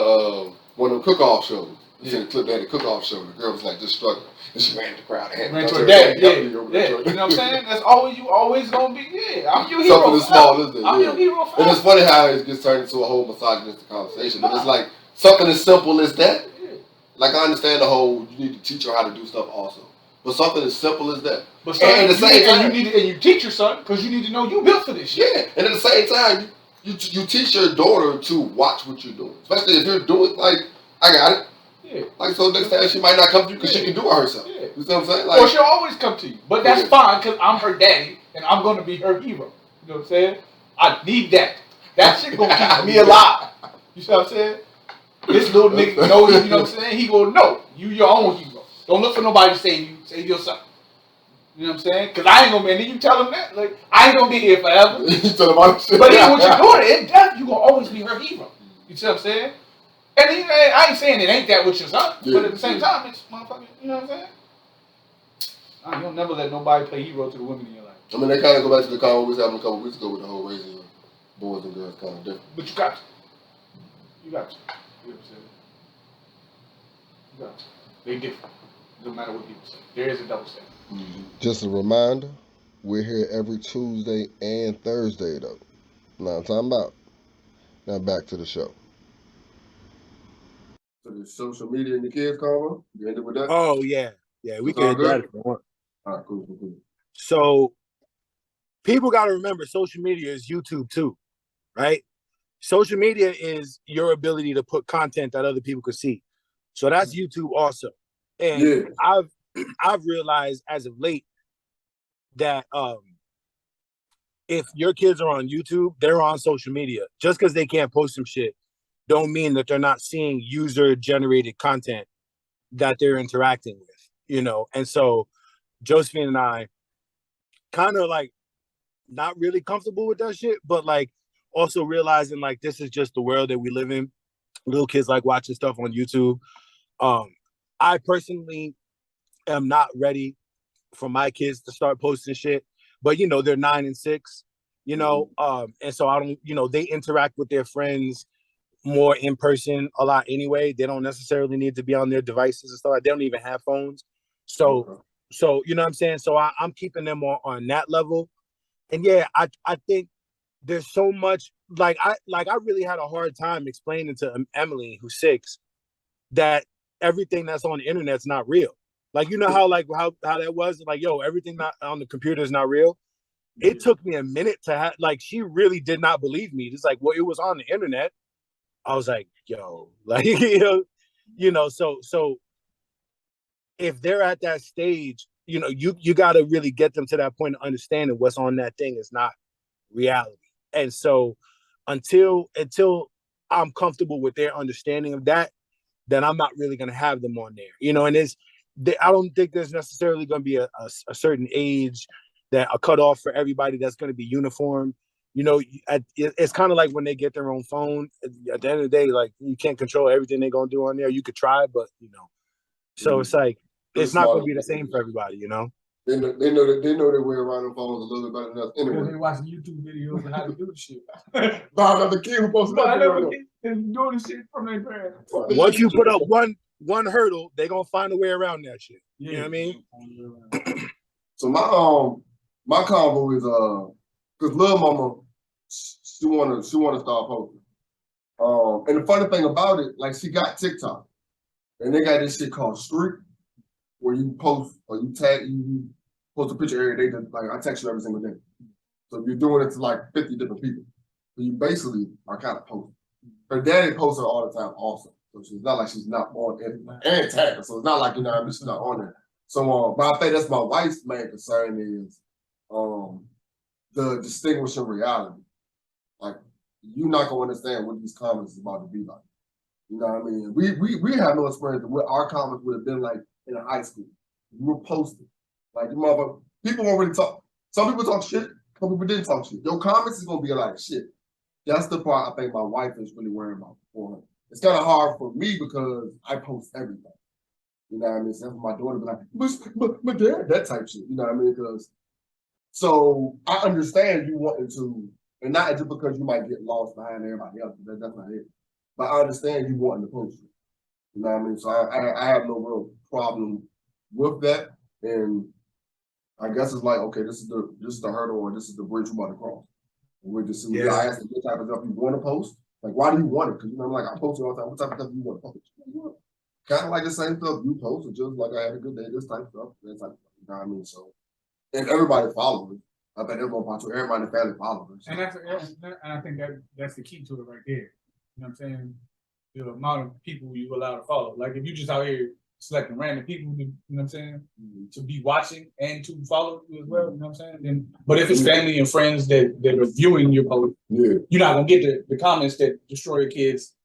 one of them cook-off shows? You seen the clip, they had a cook-off show. The girl was like just struggling. And she ran to the crowd. Ran to her dad. Yeah. You know what I'm saying? That's always you always gonna be. Yeah, I'm your hero. Something as small as this. I'm your hero. And it's funny how it gets turned into a whole misogynistic conversation. But it's like something as simple as that. Like I understand the whole you need to teach her how to do stuff also, but something as simple as that. But son, and at the same time, you teach your son because you need to know you built for this shit. Yeah, and at the same time, you teach your daughter to watch what you're doing, especially if you're doing like I got it. Yeah. Like so next time she might not come to you because she can do it herself. Yeah. You see what I'm saying? Like, or she'll always come to you, but that's fine because I'm her daddy and I'm gonna be her hero. You know what I'm saying? I need that. That shit gonna keep me alive. You see what I'm saying? This little nigga know you know what I'm saying? He gonna know you your own hero. Don't look for nobody to save you. Save yourself. You know what I'm saying? Because I ain't gonna be, and then you tell him that, like, I ain't gonna be here forever. You tell him all this shit. But even with your daughter, in death, you gonna always be her hero. You see what I'm saying? And then, I ain't saying it ain't that with your son, but at the same time, it's motherfucking, you know what I'm saying? You'll never let nobody play hero to the women in your life. I mean, they kind of go back to the convo we was having a couple weeks ago with the whole raising of boys and girls kind of different. But you got to. You got to. You know what I'm saying? You got to. They different. No matter what people say. There is a double standard. Mm-hmm. Just a reminder, we're here every Tuesday and Thursday, though. Nahm Talm Bout. Now back to the show. So the social media and the kids convo, you ended with that? Oh, yeah. Yeah, we can hit that if you want. All right, cool. So people got to remember social media is YouTube too, right? Social media is your ability to put content that other people could see. So that's YouTube also. And I've realized as of late that if your kids are on YouTube, they're on social media. Just because they can't post some shit don't mean that they're not seeing user-generated content that they're interacting with, you know? And so Josephine and I kind of like not really comfortable with that shit, but like also realizing like this is just the world that we live in. Little kids like watching stuff on YouTube. I personally am not ready for my kids to start posting shit, but you know, they're 9 and 6, you know, and so I don't, you know, they interact with their friends more in person a lot anyway. They don't necessarily need to be on their devices and stuff. They don't even have phones. So you know what I'm saying? So I'm keeping them on that level. And yeah, I think there's so much like I really had a hard time explaining to Emily, who's 6, that everything that's on the internet's not real. Like, you know how that was like, yo, everything not on the computer is not real. It took me a minute to have, like, she really did not believe me. It's like, well, it was on the internet. I was like, yo, like, you know, so if they're at that stage, you know, you got to really get them to that point of understanding what's on that thing is not reality. And so until I'm comfortable with their understanding of that, then I'm not really going to have them on there, you know. And I don't think there's necessarily going to be a certain age that a cutoff for everybody that's going to be uniform. You know, it's kind of like when they get their own phone. At the end of the day, like, you can't control everything they're going to do on there. You could try, but, you know. So it's like, it's not going to be the same for everybody, you know? They know their way around their phones a little bit better than us. Anyway, Because they watching YouTube videos on how to do the shit. the kid who posted that video. And doing the shit from their parents. Once you put up one hurdle, they're going to find a way around that shit. You know what I mean? So my combo is because little mama, she wanna start posting. And the funny thing about it, like, she got TikTok, and they got this shit called Streak, where you post or you tag, you post a picture every day. Like, I text you every single day. So you're doing it to like 50 different people. So you basically are kind of posting. Her daddy posts her all the time also. So it's not like she's not on it and tag her. So it's not like, you know, I'm just not on there. So but I think that's my wife's main concern is the distinguishing reality. Like, you're not gonna understand what these comments is about to be like. You know what I mean? We have no experience of what our comments would have been like in a high school. We were posting. Like, you motherfucker, people won't really talk. Some people talk shit, some people didn't talk shit. Your comments is gonna be like shit. That's the part I think my wife is really worried about for her. It's kind of hard for me because I post everything. You know what I mean? So my daughter be like, but dad, that type shit. You know what I mean? Because so I understand you wanting to, and not just because you might get lost behind everybody else. That's not it. But I understand you wanting to post it. You know what I mean? So I have no real problem with that. And I guess it's like, okay, this is the hurdle, or this is the bridge we're about to cross. And we're just I ask them what type of stuff you want to post. Like, why do you want it? Because, you know, like, I post it all the time. What type of stuff do you want to post? kind of like the same stuff you posted, just like I had a good day, this type of stuff. That type of stuff, you know what I mean? So, and everybody follows. I think that's one to everybody in the family follows. And I think that's the key to it right there. You know what I'm saying? The amount of people you allow to follow. Like if you just out here selecting random people, you know what I'm saying, to be watching and to follow you as well. You know what I'm saying? Then, but if it's family and friends that are viewing your post, you're not gonna get the comments that destroy your kids'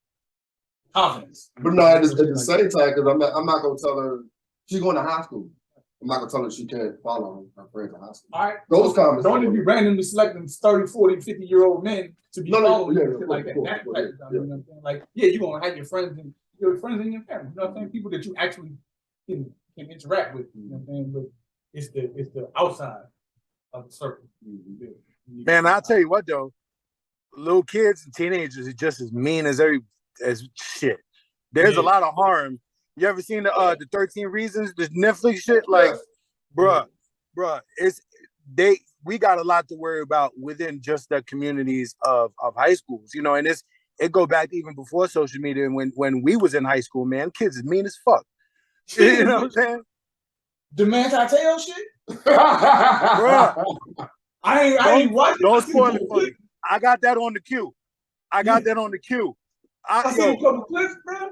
confidence. But no, at the same time, because I'm not gonna tell her she's going to high school. I'm not gonna tell her she can't follow her friends in high school. All right. Those comments don't just be randomly selecting 30, 40, 50-year-old men to be following like that. You know what I'm saying? Like, yeah, you're gonna have your friends and your family. You know what I'm saying? People that you actually can interact with. You know what I'm saying? But it's the outside of the circle. Man, I'll tell you what though, little kids and teenagers are just as mean as shit. There's a lot of harm. You ever seen the 13 Reasons, the Netflix shit? Like, bruh, we got a lot to worry about within just the communities of high schools, you know, and it go back even before social media. And when we was in high school, man, kids is mean as fuck. You know what I'm saying? The man Tateo shit? Bruh. I ain't watching. Don't spoil it for me. I got that on the queue. I seen a couple clips, bro.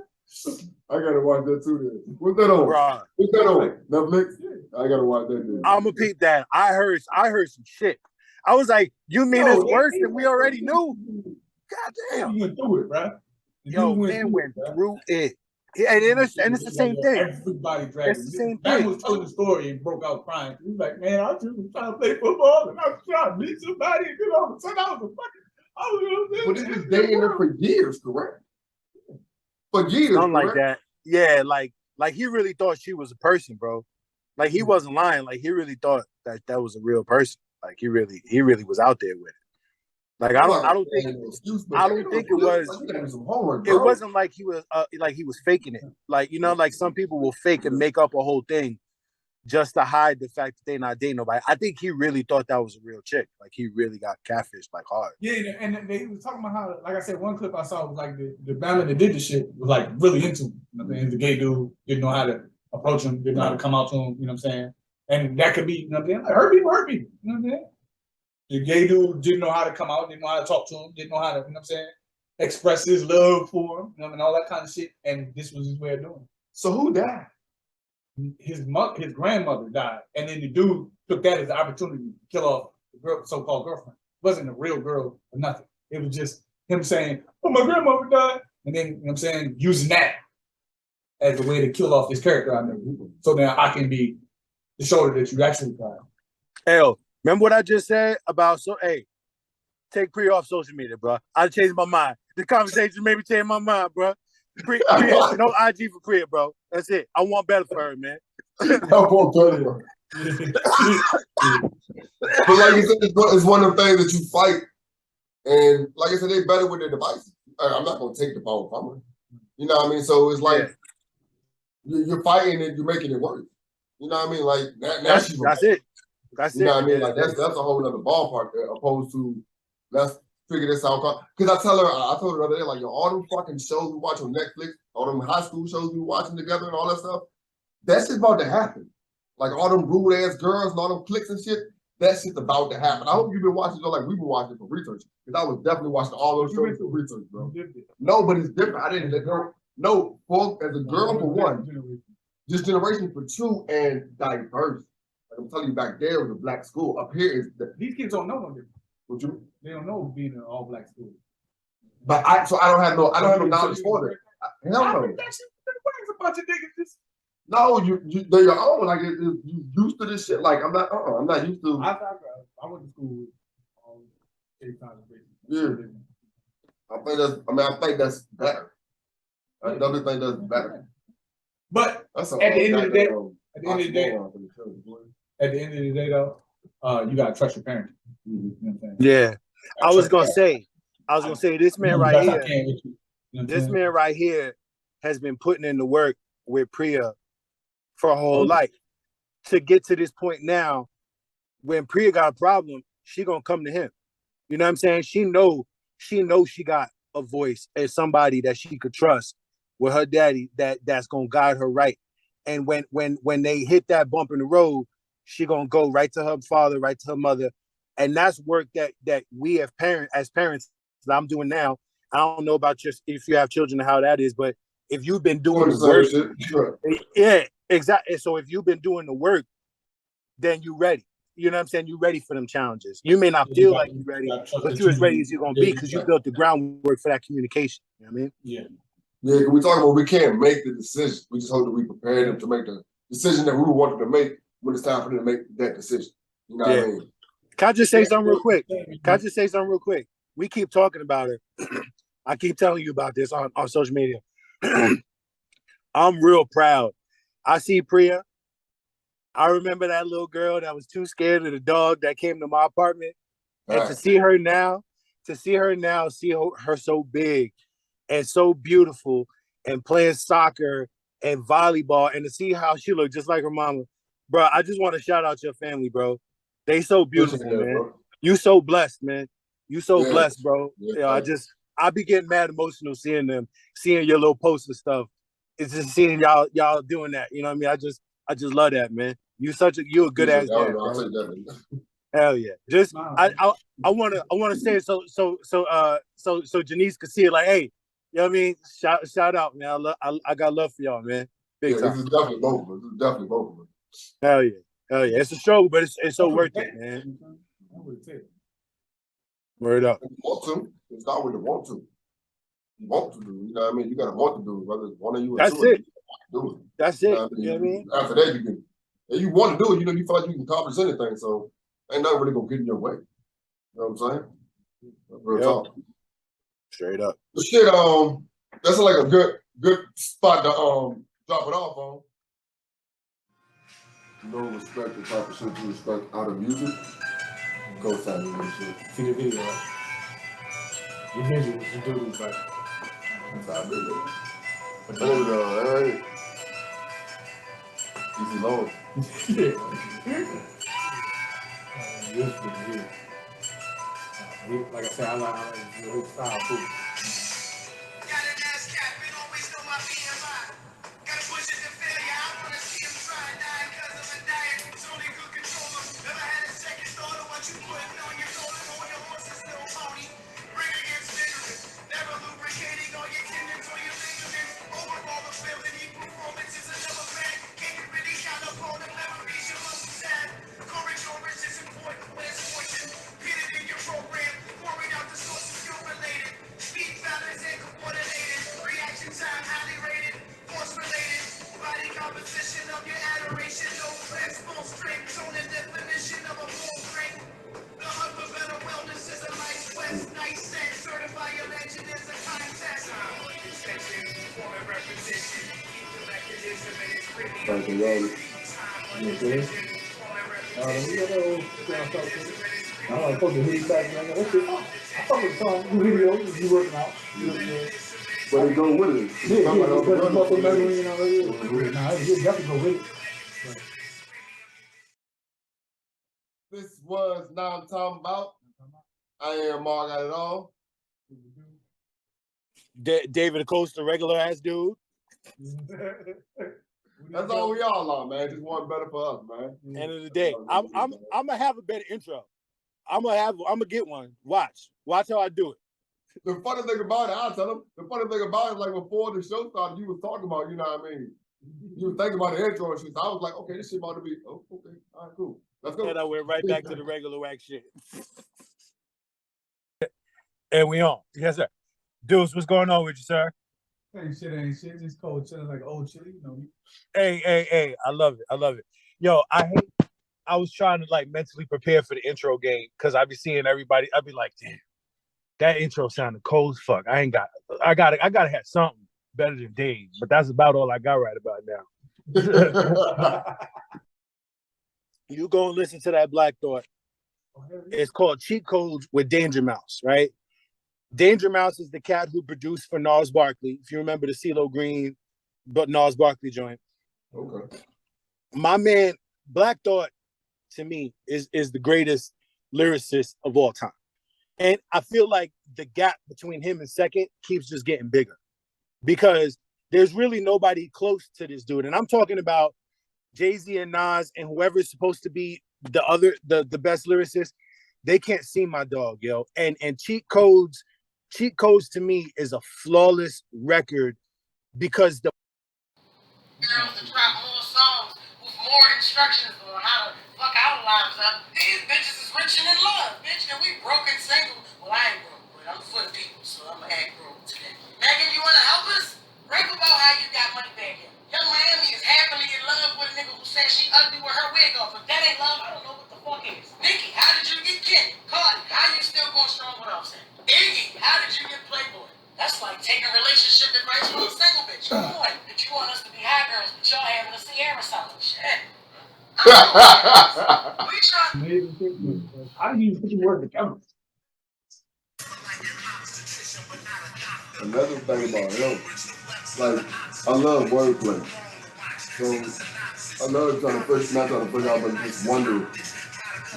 I gotta watch that too. Then what's that on? Bruh. What's that on? Netflix. I gotta watch that. Then. I'ma peep that. I heard some shit. I was like, you mean it's worse than we already knew? God damn. You went through it, bro. Yo, man went through it. And it's the same thing. Everybody dragged. It's the same Man thing. was telling the story and broke out crying. He was like, man, I just was trying to play football and I was trying to meet somebody and get on the turn out the fucking. But it was dating her for years, correct? For years, something like that. Yeah, like he really thought she was a person, bro. Like he wasn't lying. Like he really thought that was a real person. Like he really was out there with it. Like I don't think it was. It wasn't like he was faking it. Like, you know, like some people will fake and make up a whole thing just to hide the fact that they're not dating nobody. I think he really thought that was a real chick. Like he really got catfished like hard. Yeah, and they was talking about how, like I said, one clip I saw was like the band that did the shit was like really into him. You know what I'm saying? The gay dude didn't know how to approach him, didn't know how to come out to him. You know what I'm saying? And that could be, you know what I'm saying? Like, hurt people. You know what I'm saying? The gay dude didn't know how to come out, didn't know how to talk to him, didn't know how to, you know what I'm saying, express his love for him, you know, and all that kind of shit. And this was his way of doing it. So who died? His grandmother died, and then the dude took that as an opportunity to kill off the so-called girlfriend. It wasn't a real girl or nothing. It was just him saying, "Oh, my grandmother died," and then, you know what I'm saying, using that as a way to kill off his character out there. So now I can be the shoulder that you actually cried. Hell, remember what I just said about take Priya off social media, bro. I changed my mind. The conversation made me change my mind, bro. Priya, no IG for Priya, bro. That's it. I want better for her, man. I want better. But like you said, it's one of the things that you fight. And like I said, they're better with their devices. I'm not going to take the phone from her. You know what I mean? So it's like you're fighting and you're making it worse. You know what I mean? Like that's it. You know what I mean? Like that's a whole other ballpark opposed to let's figure this out. Because I told her the other day, like, yo, all them fucking shows we watch on Netflix, all them high school shows we watching together and all that stuff, that shit's about to happen. Like all them rude ass girls and all them clicks and shit, that shit's about to happen. I hope you've been watching it like we've been watching it for research. Because I was definitely watching all those shows for research, bro. No, but it's different. I didn't let her. No, as a girl for one, this generation for two, and diverse. Like I'm telling you, back there was a black school. Up here is these kids don't know no different. What you mean? They don't know being in an all black school. But I don't have no knowledge for that. Hell no. That's a bunch of niggas just. No, they're your own. Like you used to this shit. Like I'm not used to. I went to school with yeah. I think that's better. I definitely think that's better. But at the end of the day, though, you gotta trust your parents. You know what I'm saying? Yeah. I was gonna say this man right here. This man right here has been putting in the work with Priya for her whole life to get to this point now. When Priya got a problem, she gonna come to him. You know what I'm saying? She know she got a voice as somebody that she could trust with her daddy that's gonna guide her right. And when they hit that bump in the road, she gonna go right to her father, right to her mother, and that's work that we as parents that I'm doing now. I don't know about just if you have children and how that is, but if you've been doing the work, yeah, exactly. So if you've been doing the work, then you ready. You know what I'm saying? You ready for them challenges. You may not feel like you're ready, but you're as ready as you're gonna be because you built the groundwork for that communication. You know what I mean? Yeah. Yeah, we talking about we can't make the decision. We just hope that we prepare them to make the decision that we wanted to make when it's time for them to make that decision. You know what I mean? Can I just say something real quick? We keep talking about it. I keep telling you about this on social media. I'm real proud. I see Priya. I remember that little girl that was too scared of the dog that came to my apartment. And to see her now, see her so big and so beautiful and playing soccer and volleyball and to see how she looked just like her mama. Bro, I just want to shout out your family, bro. They so beautiful, man. Bro. You so blessed, man. You so blessed, bro. Yeah, I be getting mad emotional seeing them, seeing your little posts and stuff. It's just seeing y'all doing that. You know what I mean? I just love that, man. You a good ass dad, bro. Hell yeah. Just I wanna say it so Janice could see it like, hey, you know what I mean? Shout out, man. I got love for y'all, man. Big time. This is definitely both of us. This is definitely both of us. Hell yeah. It's a struggle, but it's so worth it, man. Word up. You want to. It's not what you want to. You want to do. You know what I mean? You gotta want to do it, whether it's one of you or That's two. it. Do it. That's it. You know what I mean? After that, you can. If you want to do it, you know, you feel like you can accomplish anything. So ain't nothing really gonna get in your way. You know what I'm saying? Real talk. Straight up. But shit, that's like a good spot to drop it off on. No respect the type of shit you respect out of music. Go sign this shit. See the video, right? Your visuals, you do this like. That's how I did it. But then, easy loan. Like I said, I like his style too. But it go with it. This was Nahm Talm Bout. I am Mark Got It All. David Acosta, regular ass dude. That's all we all are, man. Just one better for us, man. End of the day, I'm gonna have a better intro. I'm gonna get one. Watch how I do it. The funny thing about it, I'll tell them. The funny thing about it is like before the show started, you was talking about, you know what I mean? You was thinking about the intro and shit. So I was like, okay, this shit about to be, okay, all right, cool. Let's go. And I went right back to the regular whack shit. And we on. Yes, sir. Deuce, what's going on with you, sir? Ain't shit. Just cold chilling like old chili, you know. Hey. I love it. Yo, I was trying to like mentally prepare for the intro game because I be seeing everybody. I'd be like, damn, that intro sounded cold as fuck. I gotta have something better than Dave, but that's about all I got right about now. You go and listen to that Black Thought. It's called Cheat Codes with Danger Mouse, right? Danger Mouse is the cat who produced for Gnarls Barkley. If you remember the CeeLo Green, but Gnarls Barkley joint. Okay. My man, Black Thought, to me, is the greatest lyricist of all time. And I feel like the gap between him and second keeps just getting bigger. Because There's really nobody close to this dude. And I'm talking about Jay-Z and Nas and whoever is supposed to be the best lyricist. They can't see my dog, yo. And Cheat Codes to me is a flawless record because the girls to drop more songs with more instructions on how to fuck our lives up. These bitches is rich and in love, bitch, and we broke and single. Well, I ain't broke, but I'm for the people, so I'm gonna act broke today. Megan, you wanna help us? Rap about how you got money back in. Young Miami is happily in love with a nigga who said she ugly with her wig off. If that ain't love, I don't know what the fuck is. Nikki, how did you get Kenny? Cardi, how you still going strong with Offset? Iggy, how did you get Playboy? That's like taking relationship advice from a single bitch. Come on, that you want us to be hot girls, but y'all having a Sierra song. Shit. We trying. How do you put your word together? Another thing about him, like, I love wordplay. So I love not trying to figure out, but just wonder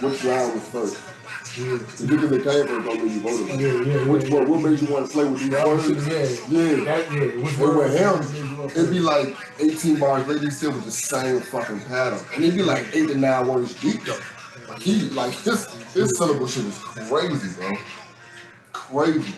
which line was first. Yeah. Just because it came first don't mean you voted on it. Yeah. Which one? What made you want to play with these words? And with him, it'd be like 18 bars later, he still with the same fucking pattern. And it'd be like 8 to 9 words deep though. Like his syllable shit is crazy, bro. Crazy.